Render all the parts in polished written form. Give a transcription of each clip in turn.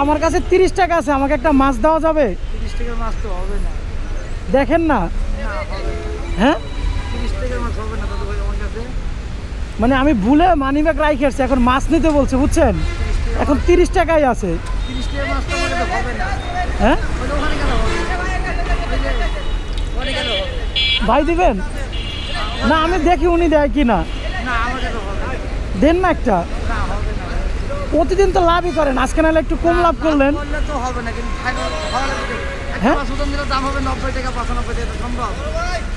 আমার কাছে 30 টাকা আছে, আমাকে একটা মাছ দেওয়া যাবে? 30 টাকার মাছ তো হবে না। দেখেন না। হ্যাঁ 30 টাকার মাছ হবে না দাদু ভাই আমার কাছে। মানে আমি ভুলে মানিব্যাগ রাইখে আসছি, এখন মাছ নিতে বলছে, বুঝছেন? এখন 30 টাকাই আছে। 30 টাকার মাছ তো আমার কাছে হবে না। হ্যাঁ ওই ওখানে কেন হবে? ওখানে কেন হবে? ভাই দিবেন না? আমি দেখি উনি দেয় কি না। না আমার কাছে হবে না। দেন না একটা। না হবে না। প্রতিদিন তো লাভই করেন, আজকে নাহলে একটু কম লাভ করলেন। করলে তো হবে না, কিন্তু ভালো লাগবে। একটা হ্যাঁ? মাছ ওজন দিলে দাম হবে 90 টাকা 95 টাকা, সম্ভব?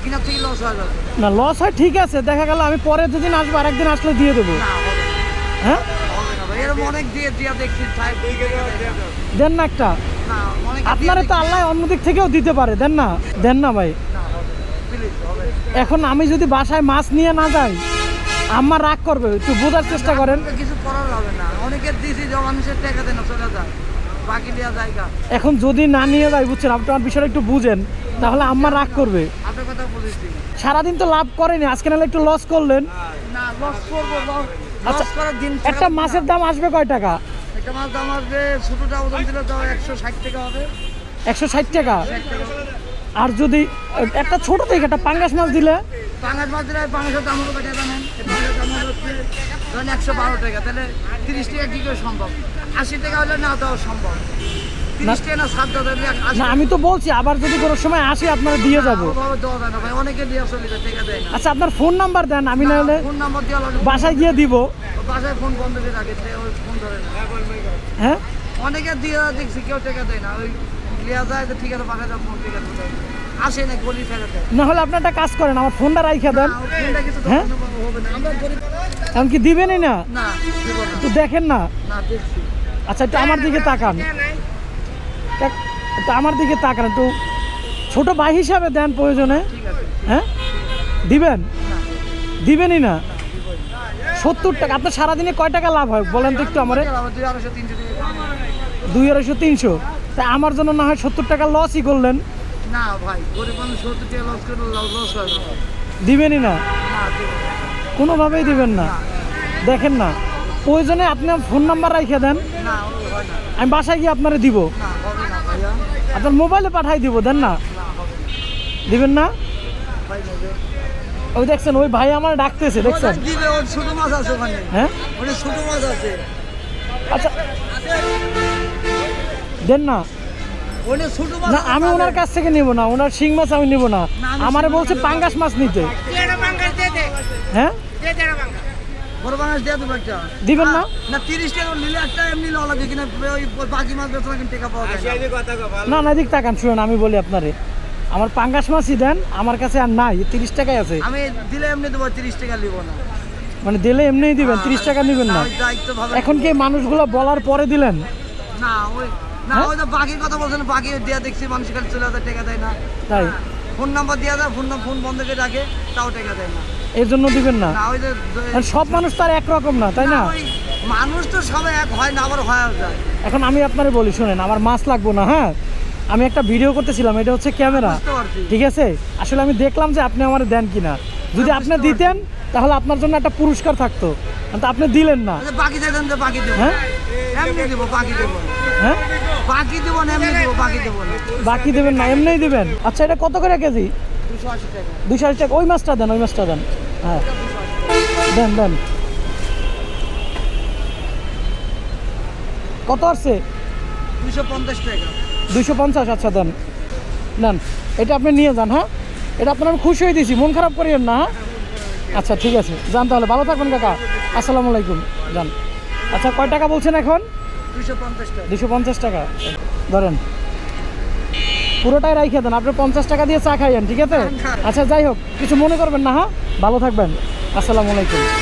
কিনা থেকে লস হয়ে যাবে। না লস হয় ঠিক আছে, দেখা গেল আমি পরে দুদিন আসবো, আরেকদিন আসলে দিয়ে দেবো। না হবে না। হ্যাঁ হবে না ভাই, এরকম অনেক দিয়ে দেখছি সাহেব। দেন না একটা। না অনেক আপনারা তো আল্লাহ অন্য দিক থেকেও দিতে পারে, দেন না। দেন না ভাই। না হবে না, প্লিজ হবে না। এখন আমি যদি বাসায় মাছ নিয়ে না যাই, আম্মা রাগ করবে, একটু বোঝার চেষ্টা করেন। কিছু করার হবে না, অনেকের দিয়েছি যে মানুষের টাকা দেয় না, চলে যায়, বাকি দেওয়া জায়গা। এখন যদি না নিয়ে যাই, বুঝছেন, আপনার বিষয়টা একটু বুঝেন, তাহলে আম্মা রাগ করবে। আপনার কথা বুঝেছি। সারাদিন তো লাভ করেনি, আজকে নাহলে একটু লস করলেন। না লস করবো, আচ্ছা, লস করার দিন একটা মাছের দাম আসবে কয় টাকা? একটা মাছ দাম আসবে, ছোটটা ওজন দিলে তো 160 টাকা হবে। 160 টাকা। 60 টাকা। আর যদি একটা ছোট থেকে একটা পাঙ্গাস মাছ দিলে? পাঙাশ মাছ দিলে পাঙাশের দাম হবে কত জানেন? এই পাঙাশের দাম হচ্ছে ধরেন 112 টাকা, তাহলে 30 টাকা কি করে সম্ভব? 80 টাকা হলে না দেওয়া সম্ভব। 30 টাকা না 7 টাকা দিলে না আমি তো বলছি, আবার যদি কোনো সময় আসি আপনারা দিয়ে যাবো। ওভাবে দেওয়া যায় না ভাই, অনেকে দিয়ে চলে যায়, টাকা দেয় না। আচ্ছা আপনার ফোন নাম্বার দেন, আমি নাহলে ফোন নাম্বার দেওয়া লাগবে। বাসায় গিয়ে দিব। বাসায় ফোন বন্ধ করে রাখে, ওই ফোন ধরে না। হ্যাঁ অনেকে দিয়ে দেখছি কেউ টাকা দেয় না, ওই লিয়া যায় যে ঠিক আছে বাসায় যাও, ফোন টাকা দেয় আসে না, গলি ফেলে দেয়। না হলে আপনি একটা কাজ করেন, আমার ফোনটা রাইখে দেন। না, ওই ফোনটা কিছু হ্যাঁ? হবে না, আমরা গরিব। এমনকি দিবেনই না? না দিব না। একটু দেখেন না। না দেখছি। আচ্ছা একটু আমার দিকে তাকান, একটু আমার দিকে তাকান, একটু ছোট ভাই হিসাবে দেন প্রয়োজনে। ঠিক আছে। হ্যাঁ দিবেন? না দিবেনই না? 70 টাকা। আপনার সারাদিনে কয় টাকা লাভ হয় বলেন তো একটু আমারে? 200 300 টাকা। 200 300। তা আমার জন্য না হয় 70 টাকা লসই করলেন। না ভাই, গরিব মানুষ 70 টাকা লস করে লস হয় না। দিবেনই না? না দিব না। কোনোভাবেই দিবেন না? দেখেন না, প্রয়োজনে আপনি ফোন নাম্বার রাইখে দেন, না ও হয় না। আমি বাসায় গিয়ে আপনারে দিব, না হবে না ভাইয়া। আপনার মোবাইলে পাঠাই দিব, দেন না? না হবে না দিবেন না? ভাই, নেবে। ওই দেখছেন, ওই ভাই আমার ডাকতেছে, দেখছেন? ওটা দিবে, ওর ছোট মাছ আছে ওখানে। হ্যাঁ ওখানে ছোট মাছ আছে। আচ্ছা দেন না। ওখানে ছোট মাছ না আছে, আমি পাবে। ওনার কাছ থেকে নিব না, ওনার শিং মাছ আমি নিব না। আমি আমারে শিং বলছে মাছ পাঙ্গাস মাছ নিতে। হ্যাঁ বড় মাছ দিয়ে দেবো একটা। দিবেন না? না 30 টাকা নিলে একটা, এমনি নেওয়া লাগে কিনা, ওই বাকি মাছ বেচা কিন্তু টাকা পাওয়া যায় না। না না এদিক তাকান, শুনুন আমি বলি আপনারে, আমার পাঙ্গাস মাছই দেন, আমার কাছে আর নাই, 30 টাকাই আছে। আমি দিলে এমনি দেবো, 30 টাকা নিব না। মানে দিলে এমনিই দিবেন, 30 টাকা নেবেন না? ওই দায়িত্ব ভাবে। এখন কি মানুষগুলো বলার পরে দিলেন? না ওই না হ্যাঁ? ওই যে বাকির কথা বলছেন, বাকি দেয়া দেখছি মানুষ খালি চলে যায়, টাকা দেয় না। তাই ফোন নাম্বার দেওয়া যায়, ফোন বন্ধ করে রাখে, তাও টাকা দেয় না। এর জন্য দিবেন না? না ওই যে আর সব মানুষ তো আর একরকম না, তাই না? ওই মানুষ তো সবাই এক হয় না, আবার হয়ে যায়। এখন আমি আপনারে বলি, শুনেন, আমার মাছ লাগবো না, হ্যাঁ? আমি একটা ভিডিও করতেছিলাম, এটা হচ্ছে ক্যামেরা, বুঝতে পারছি। ঠিক আছে? আসলে আমি দেখলাম যে আপনি আমার দেন কিনা, যদি হ্যাঁ, আপনি বুঝতে দিতেন তাহলে আপনার জন্য একটা পুরস্কার থাকতো, কিন্তু আপনি দিলেন না। আচ্ছা, বাকি দেন যে বাকি দেবো, হ্যাঁ এমনি দেবো, বাকি দেবো না। হ্যাঁ বাকি দেবো না, এমনি দেবো, বাকি দেবো না। বাকি দেবেন না, এমনিই দিবেন? আচ্ছা এটা কত করে কেজি? 280 টাকা। 280 টাকা। ওই মাছটা দেন, ওই মাছটা দেন। হ্যাঁ দেন দেন। কত আসছে? 250 টাকা। 250। আচ্ছা দেন, নেন, এটা আপনি নিয়ে যান। হ্যাঁ এটা আপনার আমি খুশি হয়ে দিয়েছি, মন খারাপ করিয়েন না। হ্যাঁ আচ্ছা ঠিক আছে, যান তাহলে, ভালো থাকবেন কাকা। আসসালামু আলাইকুম, যান। আচ্ছা কয় টাকা বলছেন এখন? 250 টাকা। 250 টাকা ধরেন, পুরোটাই রাইখে দেন, আপনি 50 টাকা দিয়ে চা খাইয়েন, ঠিক আছে? আচ্ছা যাই হোক, কিছু মনে করবেন না। হ্যাঁ ভালো থাকবেন, আসসালামু আলাইকুম।